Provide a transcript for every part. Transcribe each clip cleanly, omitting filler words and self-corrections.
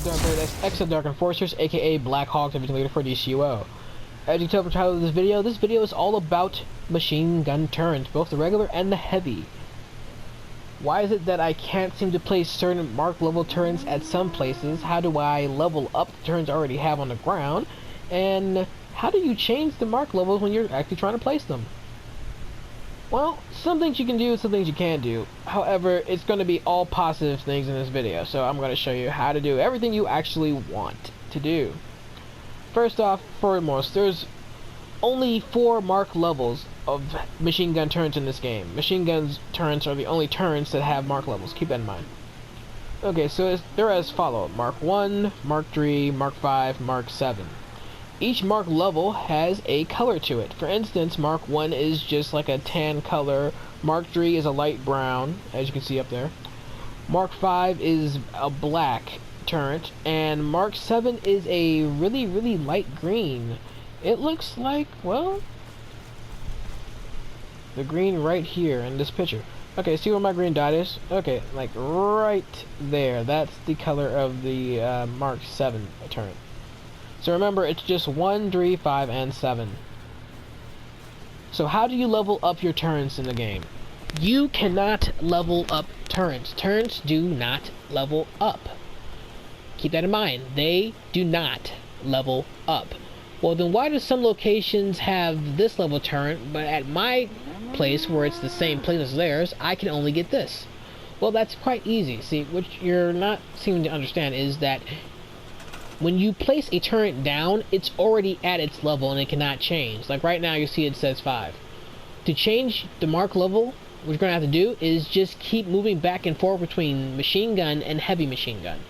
DrkBLADExx of Dark Enforcers, aka Black Hawk, Division Leader for DCUO. As you can tell from the title of this video is all about machine gun turrets, both the regular and the heavy. Why is it that I can't seem to place certain mark level turrets at some places? How do I level up the turrets I already have on the ground? And how do you change the mark levels when you're actually trying to place them? Well, some things you can do, some things you can't do. However, it's going to be all positive things in this video, so I'm going to show you how to do everything you actually want to do. First off, foremost, there's only 4 mark levels of machine gun turrets in this game. Machine gun turrets are the only turrets that have mark levels, keep that in mind. Okay, so they're as follow: Mark 1, Mark 3, Mark 5, Mark 7. Each mark level has a color to it. For instance, Mark 1 is just like a tan color, Mark 3 is a light brown, as you can see up there. Mark 5 is a black turret, and Mark 7 is a really light green. It looks like, well, the green right here in this picture. Okay, see where my green dot is? Okay, like right there. That's the color of the Mark 7 turret. So remember, it's just 1, 3, 5, and 7. So how do you level up your turrets in the game? You cannot level up turrets. Turrets do not level up. Keep that in mind. They do not level up. Well, then why do some locations have this level turret, but at my place, where it's the same place as theirs, I can only get this? Well, that's quite easy. See, what you're not seeming to understand is that when you place a turret down, it's already at its level and it cannot change. Like right now, you see it says 5. To change the mark level, what you're going to have to do is just keep moving back and forth between machine gun and heavy machine gun.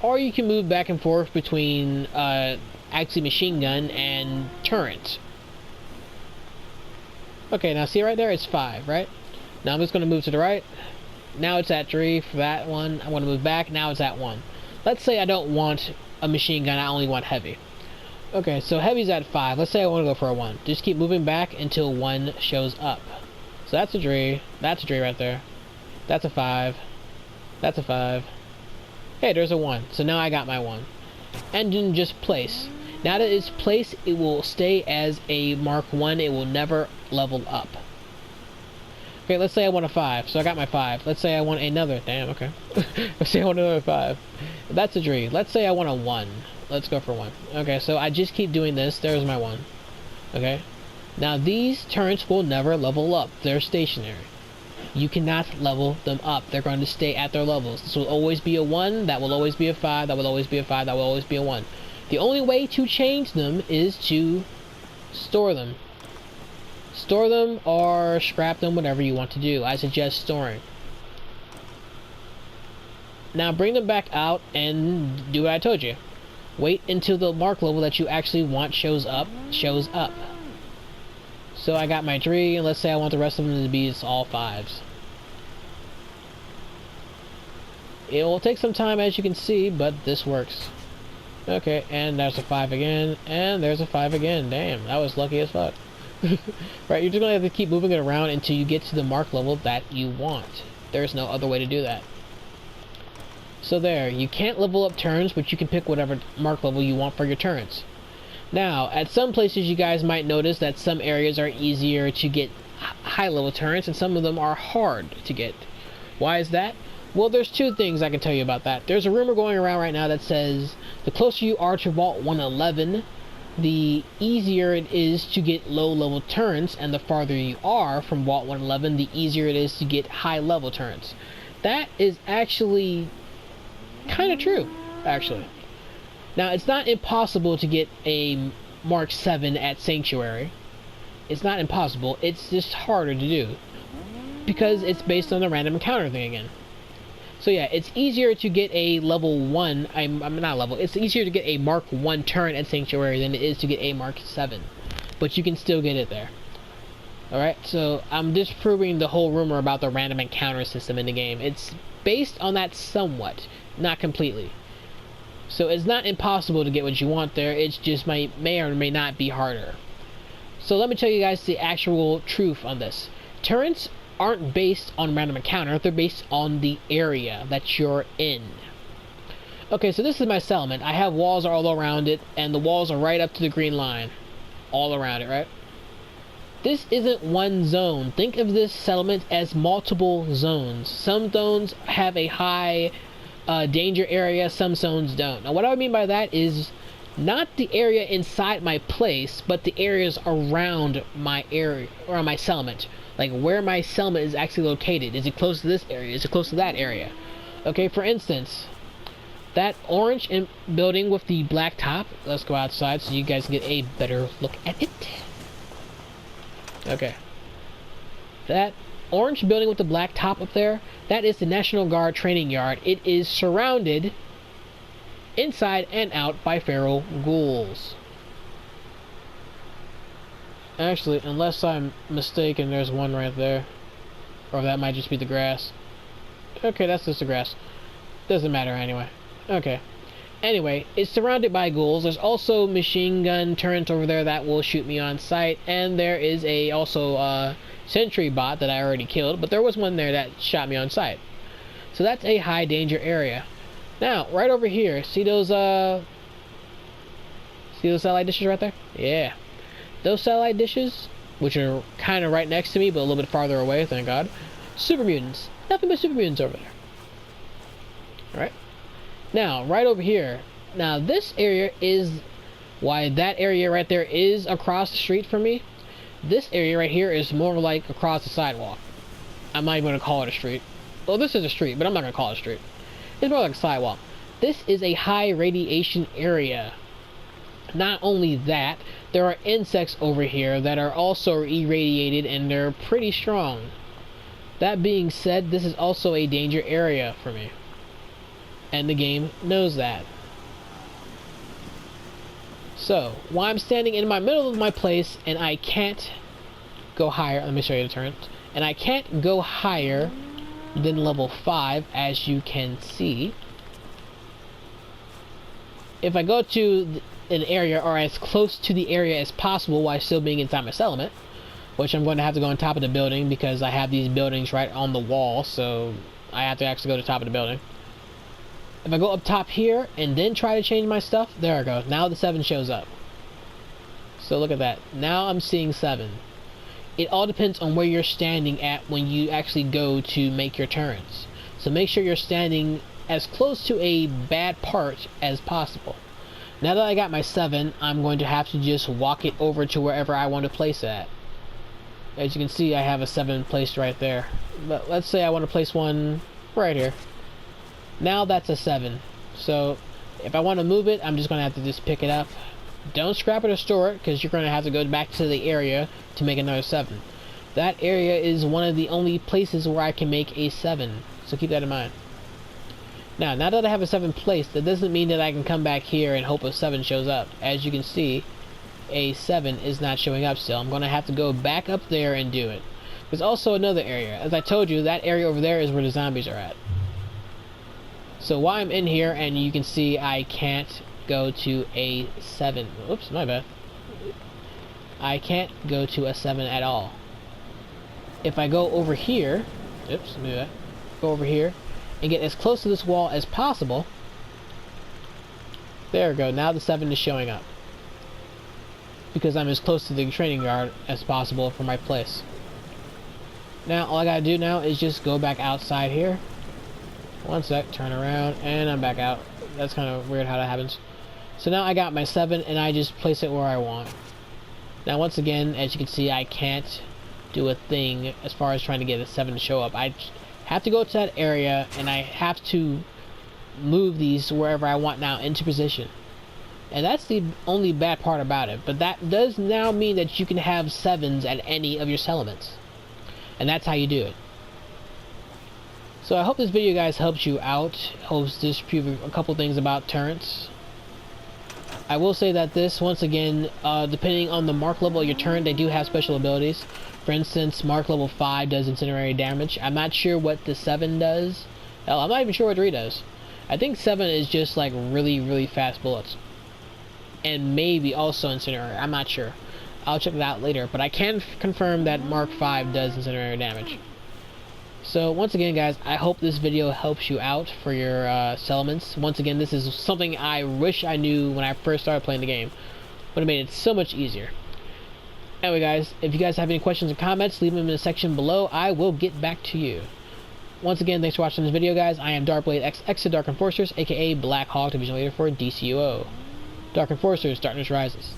Or you can move back and forth between actually machine gun and turret. Okay, now see right there, it's 5, right? Now I'm just going to move to the right. Now it's at 3 for that one. I want to move back. Now it's at 1. Let's say I don't want a machine gun, I only want heavy. Okay, so heavy's at 5. Let's say I want to go for a 1. Just keep moving back until 1 shows up. So that's a 3. That's a 3 right there. That's a 5. That's a 5. Hey, there's a 1. So now I got my 1. And then just place. Now that it's placed, it will stay as a Mark 1. It will never level up. Okay, let's say I want a 5. So I got my 5. Let's say I want another. Damn, okay. Let's say I want another 5. That's a 3. Let's say I want a 1. Let's go for 1. Okay, so I just keep doing this. There's my 1. Okay. Now these turrets will never level up. They're stationary. You cannot level them up. They're going to stay at their levels. This will always be a 1. That will always be a 5. That will always be a 5. That will always be a 1. The only way to change them is to store them. Store them or scrap them, whatever you want to do. I suggest storing. Now bring them back out and do what I told you. Wait until the mark level that you actually want shows up. So I got my 3, and let's say I want the rest of them to be all 5s. It will take some time, as you can see, but this works. Okay, and there's a 5 again, and there's a 5 again. Damn, that was lucky as fuck. Right, you're just gonna have to keep moving it around until you get to the mark level that you want. There's no other way to do that. So there, you can't level up turrets, but you can pick whatever mark level you want for your turrets. Now, at some places you guys might notice that some areas are easier to get high level turrets, and some of them are hard to get. Why is that? Well, there's 2 things I can tell you about that. There's a rumor going around right now that says the closer you are to Vault 111, the easier it is to get low-level turrets, and the farther you are from Vault 111, the easier it is to get high-level turrets. That is actually kind of true, actually. Now, it's not impossible to get a Mark 7 at Sanctuary. It's not impossible, it's just harder to do. Because it's based on the random encounter thing again. So yeah, it's easier to get a level 1, it's easier to get a Mark 1 turret at Sanctuary than it is to get a Mark 7. But you can still get it there. Alright, so I'm disproving the whole rumor about the random encounter system in the game. It's based on that somewhat, not completely. So it's not impossible to get what you want there, it's just may or may not be harder. So let me tell you guys the actual truth on this. Turrets aren't based on random encounter, they're based on the area that you're in. Okay, so this is my settlement. I have walls all around it, and the walls are right up to the green line. All around it, right? This isn't one zone. Think of this settlement as multiple zones. Some zones have a high danger area, some zones don't. Now, what I mean by that is not the area inside my place, but the areas around my area, or my settlement. Like where my settlement is actually located. Is it close to this area? Is it close to that area? Okay, for instance, that orange building with the black top. Let's go outside so you guys can get a better look at it. Okay. That orange building with the black top up there, that is the National Guard training yard. It is surrounded inside and out by feral ghouls. Actually, unless I'm mistaken, there's one right there. Or that might just be the grass. Okay, that's just the grass. Doesn't matter anyway. Okay. Anyway, it's surrounded by ghouls. There's also machine gun turrets over there that will shoot me on sight. And there is also sentry bot that I already killed. But there was one there that shot me on sight. So that's a high danger area. Now, right over here, see those satellite dishes right there? Yeah. Those satellite dishes, which are kind of right next to me, but a little bit farther away, thank God. Super mutants. Nothing but super mutants over there. Alright. Now, right over here. Now, this area is why that area right there is across the street from me. This area right here is more like across the sidewalk. I'm not even going to call it a street. Well, this is a street, but I'm not going to call it a street. It's more like a sidewalk. This is a high radiation area. Not only that, there are insects over here that are also irradiated and they're pretty strong. That being said, this is also a danger area for me. And the game knows that. So, while I'm standing in my middle of my place and I can't go higher, let me show you the turret, and I can't go higher than level 5, as you can see. If I go to an area, or as close to the area as possible while still being inside my settlement, which I'm going to have to go on top of the building because I have these buildings right on the wall, so I have to actually go to the top of the building. If I go up top here and then try to change my stuff, there I go. Now the 7 shows up. So look at that. Now I'm seeing 7. It all depends on where you're standing at when you actually go to make your turrets. So make sure you're standing as close to a bad part as possible. Now that I got my 7, I'm going to have to just walk it over to wherever I want to place it at. As you can see, I have a 7 placed right there. But let's say I want to place one right here. Now that's a 7. So if I want to move it, I'm just going to have to just pick it up. Don't scrap it or store it, because you're going to have to go back to the area to make another 7. That area is one of the only places where I can make a 7. So keep that in mind. Now that I have a 7 placed, that doesn't mean that I can come back here and hope a 7 shows up. As you can see, a 7 is not showing up still. I'm going to have to go back up there and do it. There's also another area. As I told you, that area over there is where the zombies are at. So while I'm in here, and you can see I can't go to a 7. Oops, my bad. I can't go to a 7 at all. If I go over here, oops, let me do that. Go over here and get as close to this wall as possible. There we go. Now the 7 is showing up, because I'm as close to the training yard as possible for my place. Now all I gotta do now is just go back outside here. One sec, turn around, and I'm back out. That's kind of weird how that happens. So now I got my 7, and I just place it where I want. Now once again, as you can see, I can't do a thing as far as trying to get a 7 to show up. I have to go to that area, and I have to move these wherever I want now into position. And that's the only bad part about it. But that does now mean that you can have 7s at any of your settlements. And that's how you do it. So I hope this video, guys, helps you out. Helps disprove a couple things about turrets. I will say that this, once again, depending on the mark level of your turret, they do have special abilities. For instance, mark level 5 does incendiary damage. I'm not sure what the 7 does. Hell, I'm not even sure what 3 does. I think 7 is just like really, really fast bullets. And maybe also incendiary. I'm not sure. I'll check that out later. But I can confirm that mark 5 does incendiary damage. So once again, guys, I hope this video helps you out for your settlements. Once again, this is something I wish I knew when I first started playing the game. Would have made it so much easier. Anyway, guys, if you guys have any questions or comments, leave them in the section below. I will get back to you. Once again, thanks for watching this video, guys. I am DrkBLADExx, X to Dark Enforcers, aka Black Hawk Division Leader for DCUO. Dark Enforcers, Darkness Rises.